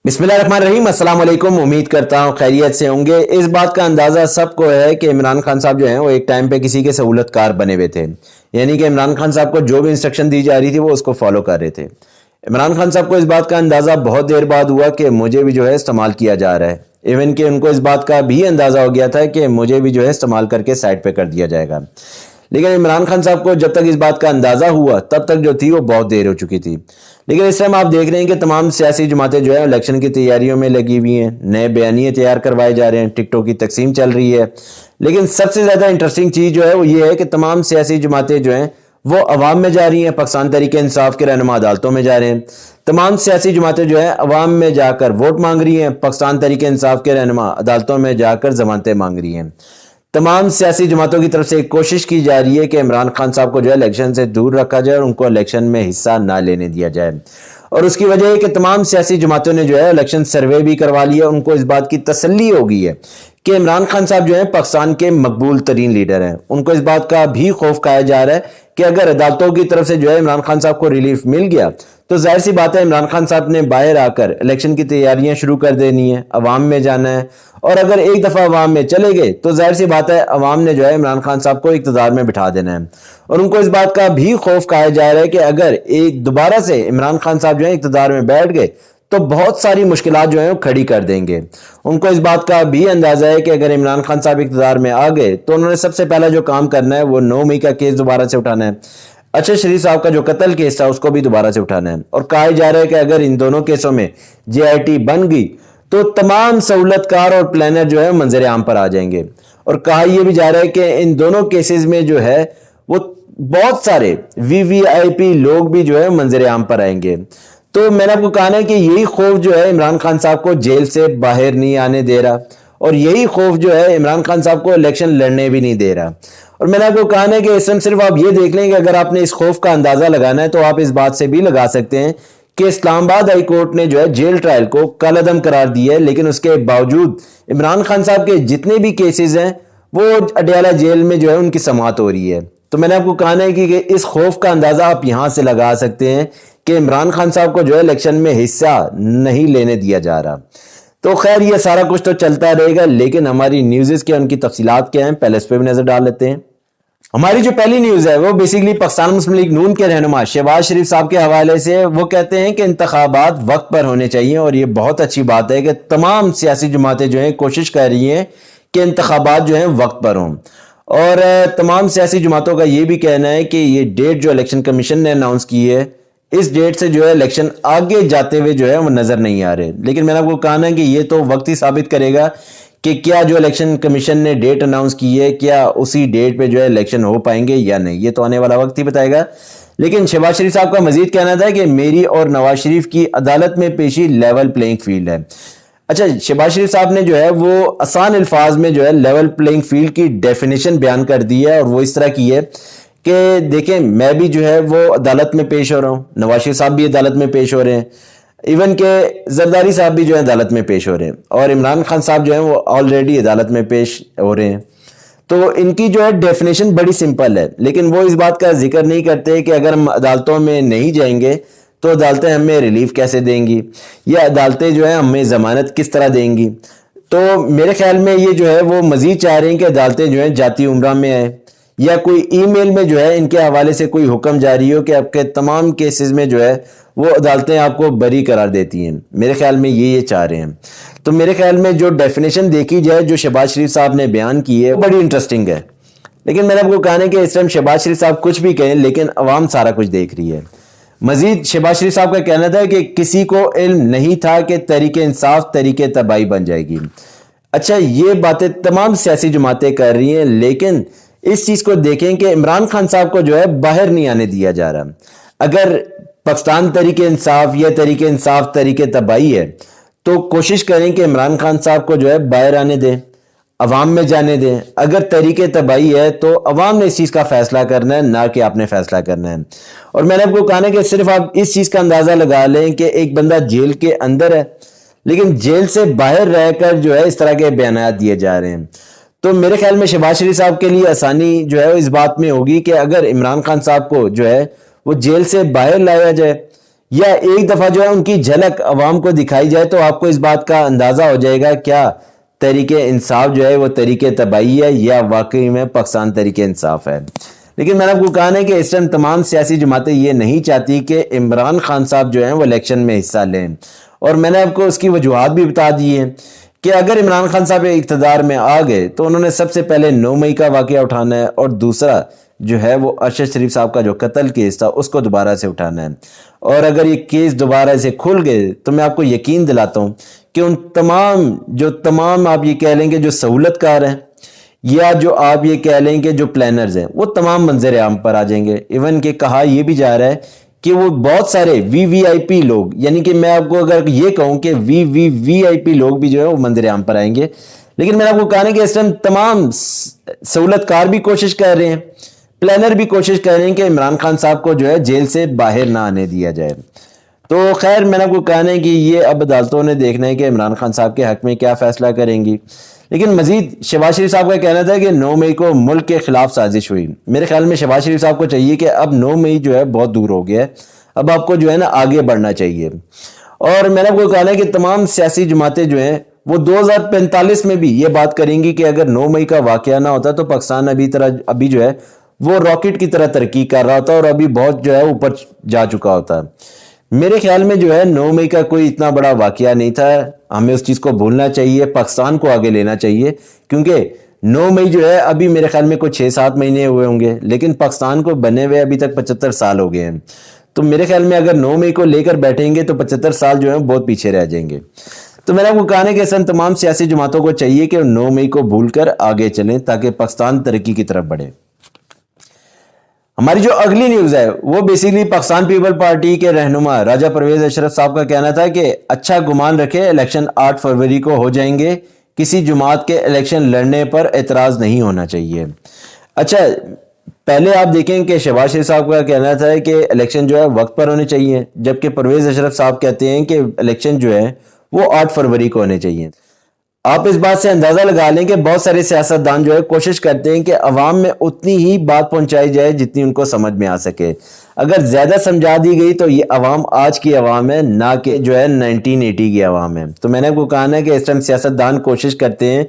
بسم اللہ الرحمن الرحیم، السلام علیکم۔ امید کرتا ہوں خیریت سے ہوں گے۔ اس بات کا اندازہ سب کو ہے کہ عمران خان صاحب جو ہیں وہ ایک ٹائم پہ کسی کے سہولت کار بنے ہوئے تھے، یعنی کہ عمران خان صاحب کو جو بھی انسٹرکشن دی جا رہی تھی وہ اس کو فالو کر رہے تھے۔ عمران خان صاحب کو اس بات کا اندازہ بہت دیر بعد ہوا کہ مجھے بھی جو ہے استعمال کیا جا رہا ہے، ایون کہ ان کو اس بات کا بھی اندازہ ہو گیا تھا کہ مجھے بھی جو ہے استعمال کر کے سائٹ پہ کر دیا جائے گا۔ لیکن عمران خان صاحب کو جب تک اس بات کا اندازہ ہوا تب تک جو تھی وہ بہت دیر ہو چکی تھی۔ لیکن اس ٹائم آپ دیکھ رہے ہیں کہ تمام سیاسی جماعتیں جو ہے الیکشن کی تیاریوں میں لگی ہوئی ہیں، نئے بیانیے تیار کروائے جا رہے ہیں، ٹک ٹاک کی تقسیم چل رہی ہے۔ لیکن سب سے زیادہ انٹرسٹنگ چیز جو ہے وہ یہ ہے کہ تمام سیاسی جماعتیں جو ہیں وہ عوام میں جا رہی ہیں، پاکستان تحریک انصاف کے رہنما عدالتوں میں جا رہے ہیں۔ تمام سیاسی جماعتیں جو ہیں عوام میں جا کر ووٹ مانگ رہی ہیں، پاکستان تحریک انصاف کے رہنما عدالتوں میں جا کر ضمانتیں مانگ رہی ہیں۔ تمام سیاسی جماعتوں کی طرف سے ایک کوشش کی جا رہی ہے کہ عمران خان صاحب کو جو ہے الیکشن سے دور رکھا جائے اور ان کو الیکشن میں حصہ نہ لینے دیا جائے۔ اور اس کی وجہ ہے کہ تمام سیاسی جماعتوں نے جو ہے الیکشن سروے بھی کروا لیا، ان کو اس بات کی تسلی ہو گئی ہے کہ عمران خان صاحب جو ہیں پاکستان کے مقبول ترین لیڈر ہیں۔ ان کو اس بات کا بھی خوف کھایا جا رہا ہے کہ اگر عدالتوں کی طرف سے جو ہے عمران خان صاحب کو ریلیف مل گیا تو ظاہر سی بات ہے عمران خان صاحب نے باہر آ کر الیکشن کی تیاریاں شروع کر دینی ہے، عوام میں جانا ہے، اور اگر ایک دفعہ عوام میں چلے گئے تو ظاہر سی بات ہے عوام نے جو ہے عمران خان صاحب کو اقتدار میں بٹھا دینا ہے۔ اور ان کو اس بات کا بھی خوف کھایا جا رہا ہے کہ اگر ایک دوبارہ سے عمران خان صاحب جو ہے اقتدار میں بیٹھ گئے تو بہت ساری مشکلات جو ہیں وہ کھڑی کر دیں گے۔ ان کو اس بات کا بھی اندازہ ہے کہ اگر عمران خان صاحب اقتدار میں آ گئے تو انہوں نے سب سے پہلا جو کام کرنا ہے وہ 9 مئی کا کیس دوبارہ سے اٹھانا ہے۔ ارشد شریف صاحب کا جو قتل کیس تھا اس کو بھی دوبارہ سے اٹھانا ہے، اور کہا جا رہا ہے کہ اگر ان دونوں کیسوں میں جے آئی ٹی بن گئی تو تمام سہولت کار اور پلانر جو ہے منظر عام پر آ جائیں گے۔ اور کہا یہ بھی جا رہا ہے کہ ان دونوں کیسز میں جو ہے وہ بہت سارے وی وی آئی پی لوگ بھی جو ہے منظر عام پر آئیں گے۔ تو میں نے آپ کو کہا ہے کہ یہی خوف جو ہے عمران خان صاحب کو جیل سے باہر نہیں آنے دے رہا، اور یہی خوف جو ہے عمران خان صاحب کو الیکشن لڑنے بھی نہیں دے رہا۔ اور میں نے آپ کو کہا ہے کہ اس میں صرف آپ یہ دیکھ لیں کہ اگر آپ نے اس خوف کا اندازہ لگانا ہے تو آپ اس بات سے بھی لگا سکتے ہیں کہ اسلام آباد ہائی کورٹ نے جو ہے جیل ٹرائل کو کالعدم قرار دیا ہے، لیکن اس کے باوجود عمران خان صاحب کے جتنے بھی کیسز ہیں وہ اڈیالہ جیل میں جو ہے ان کی سماعت ہو رہی ہے۔ تو میں نے آپ کو کہا ہے کہ اس خوف کا اندازہ آپ یہاں سے لگا سکتے ہیں کہ عمران خان صاحب کو جو ہے الیکشن میں حصہ نہیں لینے دیا جا رہا۔ تو خیر یہ سارا کچھ تو چلتا رہے گا، لیکن ہماری نیوزز کے ان کی تفصیلات کیا ہیں پہلے اس پہ بھی نظر ڈال لیتے ہیں۔ ہماری جو پہلی نیوز ہے وہ بیسیکلی پاکستان مسلم لیگ نون کے رہنما شہباز شریف صاحب کے حوالے سے۔ وہ کہتے ہیں کہ انتخابات وقت پر ہونے چاہیے، اور یہ بہت اچھی بات ہے کہ تمام سیاسی جماعتیں جو ہیں کوشش کر رہی ہیں کہ انتخابات جو ہیں وقت پر ہوں۔ اور تمام سیاسی جماعتوں کا یہ بھی کہنا ہے کہ یہ ڈیٹ جو الیکشن کمیشن نے اناؤنس کی ہے اس ڈیٹ سے جو ہے الیکشن آگے جاتے ہوئے جو ہے وہ نظر نہیں آ رہے۔ لیکن میں نے آپ کو کہا کہ یہ تو وقت ہی ثابت کرے گا کہ کیا جو الیکشن کمیشن نے ڈیٹ اناؤنس کی ہے کیا اسی ڈیٹ پہ جو ہے الیکشن ہو پائیں گے یا نہیں، یہ تو آنے والا وقت ہی بتائے گا۔ لیکن شہباز شریف صاحب کا مزید کہنا تھا کہ میری اور نواز شریف کی عدالت میں پیشی لیول پلینگ فیلڈ ہے۔ اچھا، شہباز شریف صاحب نے جو ہے وہ آسان الفاظ میں جو ہے لیول پلینگ فیلڈ کی ڈیفینیشن بیان کر دی ہے، اور وہ اس طرح کی ہے کہ دیکھیں میں بھی جو ہے وہ عدالت میں پیش ہو رہا ہوں، نواز شریف صاحب بھی عدالت میں پیش ہو رہے ہیں، ایون کہ زرداری صاحب بھی جو ہے عدالت میں پیش ہو رہے ہیں، اور عمران خان صاحب جو ہیں وہ آلریڈی عدالت میں پیش ہو رہے ہیں۔ تو ان کی جو ہے ڈیفینیشن بڑی سمپل ہے، لیکن وہ اس بات کا ذکر نہیں کرتے کہ اگر ہم عدالتوں میں نہیں جائیں گے تو عدالتیں ہمیں ریلیف کیسے دیں گی، یا عدالتیں جو ہیں ہمیں ضمانت کس طرح دیں گی۔ تو میرے خیال میں یہ جو ہے وہ مزید چاہ رہے ہیں کہ عدالتیں جو ہیں جاتی عمرہ میں آئیں، یا کوئی ای میل میں جو ہے ان کے حوالے سے کوئی حکم جاری ہو کہ آپ کے تمام کیسز میں جو ہے وہ عدالتیں آپ کو بری قرار دیتی ہیں۔ میرے خیال میں یہ چاہ رہے ہیں۔ تو میرے خیال میں جو ڈیفینیشن دیکھی جائے جو شہباز شریف صاحب نے بیان کی ہے بڑی انٹرسٹنگ ہے، لیکن میں نے آپ کو کہا ہے کہ اس ٹائم شہباز شریف صاحب کچھ بھی کہیں لیکن عوام سارا کچھ دیکھ رہی ہے۔ مزید شہباز شریف صاحب کا کہنا تھا کہ کسی کو علم نہیں تھا کہ تحریک انصاف تحریک تباہی بن جائے گی۔ اچھا، یہ باتیں تمام سیاسی جماعتیں کر رہی ہیں، لیکن اس چیز کو دیکھیں کہ عمران خان صاحب کو جو ہے باہر نہیں آنے دیا جا رہا۔ اگر پاکستان تحریک انصاف یا تحریک انصاف تحریک تباہی ہے تو کوشش کریں کہ عمران خان صاحب کو جو ہے باہر آنے دیں، عوام میں جانے دیں۔ اگر تحریک تباہی ہے تو عوام نے اس چیز کا فیصلہ کرنا ہے، نہ کہ آپ نے فیصلہ کرنا ہے۔ اور میں نے آپ کو کہا کہ صرف آپ اس چیز کا اندازہ لگا لیں کہ ایک بندہ جیل کے اندر ہے لیکن جیل سے باہر رہ کر جو ہے اس طرح کے بیانات دیے جا رہے ہیں۔ تو میرے خیال میں شہباز شریف صاحب کے لیے آسانی جو ہے اس بات میں ہوگی کہ اگر عمران خان صاحب کو جو ہے وہ جیل سے باہر لایا جائے یا ایک دفعہ جو ہے ان کی جھلک عوام کو دکھائی جائے تو آپ کو اس بات کا اندازہ ہو جائے گا کیا تحریک انصاف جو ہے وہ تحریک تباہی ہے یا واقعی میں پاکستان تحریک انصاف ہے. لیکن میں نے آپ کو کہا ہے کہ اس ٹائم تمام سیاسی جماعتیں یہ نہیں چاہتی کہ عمران خان صاحب جو ہیں وہ الیکشن میں حصہ لیں, اور میں نے آپ کو اس کی وجوہات بھی بتا دی ہیں کہ اگر عمران خان صاحب اقتدار میں آ گئے تو انہوں نے سب سے پہلے 9 مئی کا واقعہ اٹھانا ہے, اور دوسرا جو ہے وہ ارشد شریف صاحب کا جو قتل کیس تھا اس کو دوبارہ سے اٹھانا ہے. اور اگر یہ کیس دوبارہ سے کھل گئے تو میں آپ کو یقین دلاتا ہوں کہ ان تمام آپ یہ کہہ لیں گے جو سہولت کار ہیں یا جو آپ یہ کہہ لیں کہ جو پلانرز ہیں وہ تمام منظر عام پر آ جائیں گے. ایون کہ کہا یہ بھی جا رہا ہے کہ وہ بہت سارے وی آئی پی لوگ, یعنی کہ میں آپ کو اگر یہ کہوں کہ وی آئی پی لوگ بھی جو ہے وہ منظر عام پر آئیں گے. لیکن میں نے آپ کو کہا کہ اس ٹائم تمام سہولت کار بھی کوشش کر رہے ہیں, پلانر بھی کوشش کر رہے ہیں کہ عمران خان صاحب کو جو ہے جیل سے باہر نہ آنے دیا جائے. تو خیر میں نے آپ کو کہا ہے کہ یہ اب عدالتوں نے دیکھنا ہے کہ عمران خان صاحب کے حق میں کیا فیصلہ کریں گی. لیکن مزید شہباز شریف صاحب کا کہنا تھا کہ 9 مئی کو ملک کے خلاف سازش ہوئی. میرے خیال میں شہباز شریف صاحب کو چاہیے کہ اب 9 مئی جو ہے بہت دور ہو گیا ہے, اب آپ کو جو ہے نا آگے بڑھنا چاہیے. اور میں نے آپ کو کہا ہے کہ تمام سیاسی جماعتیں جو ہیں وہ 2045 میں بھی یہ بات کریں گی کہ اگر 9 مئی کا واقعہ نہ ہوتا تو پاکستان ابھی جو ہے وہ راکٹ کی طرح ترقی کر رہا ہوتا اور ابھی بہت جو ہے اوپر جا چکا ہوتا. میرے خیال میں جو ہے 9 مئی کا کوئی اتنا بڑا واقعہ نہیں تھا, ہمیں اس چیز کو بھولنا چاہیے, پاکستان کو آگے لینا چاہیے, کیونکہ 9 مئی جو ہے ابھی میرے خیال میں کوئی 6-7 مہینے ہوئے ہوں گے, لیکن پاکستان کو بنے ہوئے ابھی تک 75 سال ہو گئے ہیں. تو میرے خیال میں اگر 9 مئی کو لے کر بیٹھیں گے تو 75 سال جو ہیں بہت پیچھے رہ جائیں گے. تو میں نے آپ کو کہا ہے کہ اس تمام سیاسی جماعتوں کو چاہیے کہ 9 مئی کو بھول کر آگے چلیں تاکہ پاکستان ترقی کی طرف بڑھے. ہماری جو اگلی نیوز ہے وہ بیسیکلی پاکستان پیپل پارٹی کے رہنما راجہ پرویز اشرف صاحب کا کہنا تھا کہ اچھا گمان رکھے الیکشن 8 فروری کو ہو جائیں گے, کسی جماعت کے الیکشن لڑنے پر اعتراض نہیں ہونا چاہیے. اچھا پہلے آپ دیکھیں کہ شہباز شریف صاحب کا کہنا تھا کہ الیکشن جو ہے وقت پر ہونے چاہیے, جبکہ پرویز اشرف صاحب کہتے ہیں کہ الیکشن جو ہے وہ 8 فروری کو ہونے چاہیے. آپ اس بات سے اندازہ لگا لیں کہ بہت سارے سیاستدان جو ہے کوشش کرتے ہیں کہ عوام میں اتنی ہی بات پہنچائی جائے جتنی ان کو سمجھ میں آ سکے. اگر زیادہ سمجھا دی گئی تو یہ عوام آج کی عوام ہے, نہ کہ جو ہے 1980 کی عوام ہے. تو میں نے آپ کو کہا ہے کہ اس ٹائم سیاستدان کوشش کرتے ہیں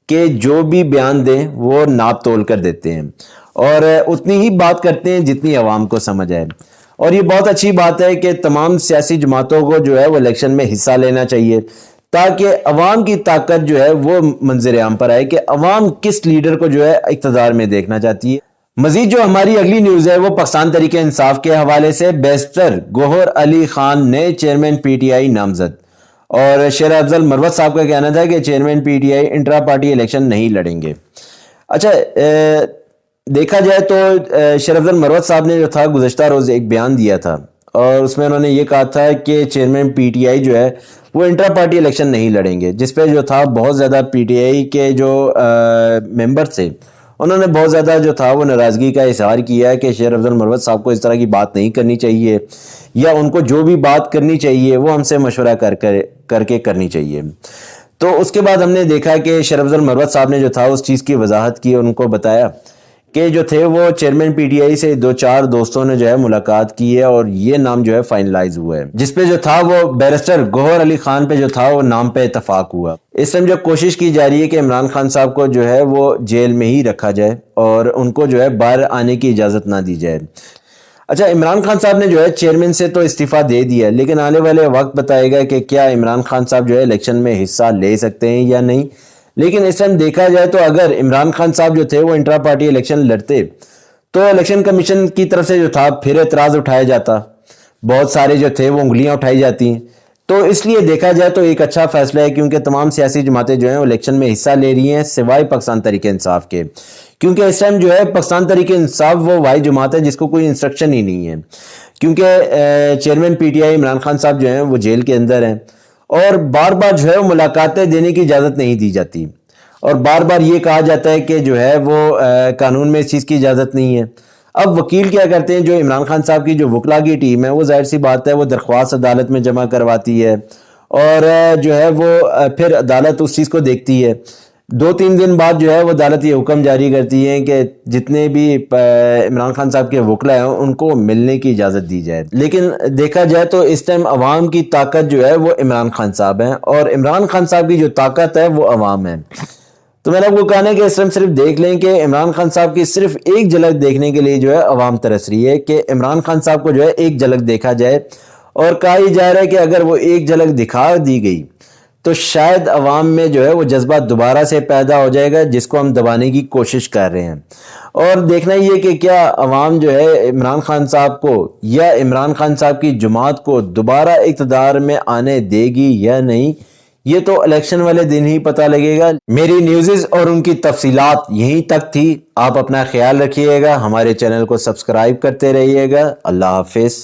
کہ جو بھی بیان دیں وہ ناپ تول کر دیتے ہیں اور اتنی ہی بات کرتے ہیں جتنی عوام کو سمجھ آئے. اور یہ بہت اچھی بات ہے کہ تمام سیاسی جماعتوں کو جو ہے وہ الیکشن میں حصہ لینا چاہیے تاکہ عوام کی طاقت جو ہے وہ منظر عام پر آئے کہ عوام کس لیڈر کو جو ہے اقتدار میں دیکھنا چاہتی ہے. مزید جو ہماری اگلی نیوز ہے وہ پاکستان تحریک انصاف کے حوالے سے بیرسٹر گوہر علی خان نئے چیئرمین پی ٹی آئی نامزد, اور شیر افضل مروت صاحب کا کہنا تھا کہ chairman P T I intra party election نہیں لڑیں گے. اچھا دیکھا جائے تو شیر افضل مروت صاحب نے جو تھا گزشتہ روز ایک بیان دیا تھا اور اس میں انہوں نے یہ کہا تھا کہ چیئرمین پی ٹی آئی جو ہے وہ انٹرا پارٹی الیکشن نہیں لڑیں گے, جس پہ جو تھا بہت زیادہ پی ٹی آئی کے جو ممبر تھے انہوں نے بہت زیادہ جو تھا وہ ناراضگی کا اظہار کیا ہے کہ شیر افضل مروت صاحب کو اس طرح کی بات نہیں کرنی چاہیے, یا ان کو جو بھی بات کرنی چاہیے وہ ہم سے مشورہ کر کے کرنی چاہیے. تو اس کے بعد ہم نے دیکھا کہ شیر افضل مروت صاحب نے جو تھا اس چیز کی وضاحت کی, ان کو بتایا کہ جو تھے وہ چیئرمین پی ٹی آئی سے 2-4 دوستوں نے جو ہے ملاقات کی ہے اور یہ نام جو ہے فائنلائز ہوا ہے, جس پہ جو تھا وہ بیرسٹر گوہر علی خان پہ جو تھا وہ نام پہ اتفاق ہوا. اس ٹائم جو کوشش کی جا رہی ہے کہ عمران خان صاحب کو جو ہے وہ جیل میں ہی رکھا جائے اور ان کو جو ہے باہر آنے کی اجازت نہ دی جائے. اچھا عمران خان صاحب نے جو ہے چیئرمین سے تو استعفیٰ دے دیا, لیکن آنے والے وقت بتائے گا کہ کیا عمران خان صاحب جو ہے الیکشن میں حصہ لے سکتے ہیں یا نہیں. لیکن اس ٹائم دیکھا جائے تو اگر عمران خان صاحب جو تھے وہ انٹرا پارٹی الیکشن لڑتے تو الیکشن کمیشن کی طرف سے جو تھا پھر اعتراض اٹھایا جاتا, بہت سارے جو تھے وہ انگلیاں اٹھائی جاتی. تو اس لیے دیکھا جائے تو ایک اچھا فیصلہ ہے کیونکہ تمام سیاسی جماعتیں جو ہیں وہ الیکشن میں حصہ لے رہی ہیں سوائے پاکستان تحریک انصاف کے, کیونکہ اس ٹائم جو ہے پاکستان تحریک انصاف وہ واحد جماعت ہے جس کو کوئی انسٹرکشن ہی نہیں ہے, کیونکہ chairman P T I Imran Khan صاحب جو ہیں وہ جیل کے اندر ہیں اور بار بار جو ہے وہ ملاقاتیں دینے کی اجازت نہیں دی جاتی, اور بار بار یہ کہا جاتا ہے کہ جو ہے وہ قانون میں اس چیز کی اجازت نہیں ہے. اب وکیل کیا کرتے ہیں, جو عمران خان صاحب کی جو وکلا کی ٹیم ہے وہ ظاہر سی بات ہے وہ درخواست عدالت میں جمع کرواتی ہے اور جو ہے وہ پھر عدالت اس چیز کو دیکھتی ہے. 2-3 دن بعد جو ہے وہ عدالت یہ حکم جاری کرتی ہے کہ جتنے بھی عمران خان صاحب کے وکلا ہیں ان کو ملنے کی اجازت دی جائے. لیکن دیکھا جائے تو اس ٹائم عوام کی طاقت جو ہے وہ عمران خان صاحب ہیں اور عمران خان صاحب کی جو طاقت ہے وہ عوام ہے. تو میرا آپ کو کہنا ہے کہ اس ٹائم صرف دیکھ لیں کہ عمران خان صاحب کی صرف ایک جھلک دیکھنے کے لیے جو ہے عوام ترس رہی ہے کہ عمران خان صاحب کو جو ہے ایک جھلک دیکھا جائے. اور کہا ہی جا رہا ہے کہ اگر وہ ایک جھلک دکھا دی گئی تو شاید عوام میں جو ہے وہ جذبہ دوبارہ سے پیدا ہو جائے گا جس کو ہم دبانے کی کوشش کر رہے ہیں. اور دیکھنا یہ کہ کیا عوام جو ہے عمران خان صاحب کو یا عمران خان صاحب کی جماعت کو دوبارہ اقتدار میں آنے دے گی یا نہیں، یہ تو الیکشن والے دن ہی پتہ لگے گا. میری نیوزز اور ان کی تفصیلات یہیں تک تھی. آپ اپنا خیال رکھیے گا، ہمارے چینل کو سبسکرائب کرتے رہیے گا. اللہ حافظ.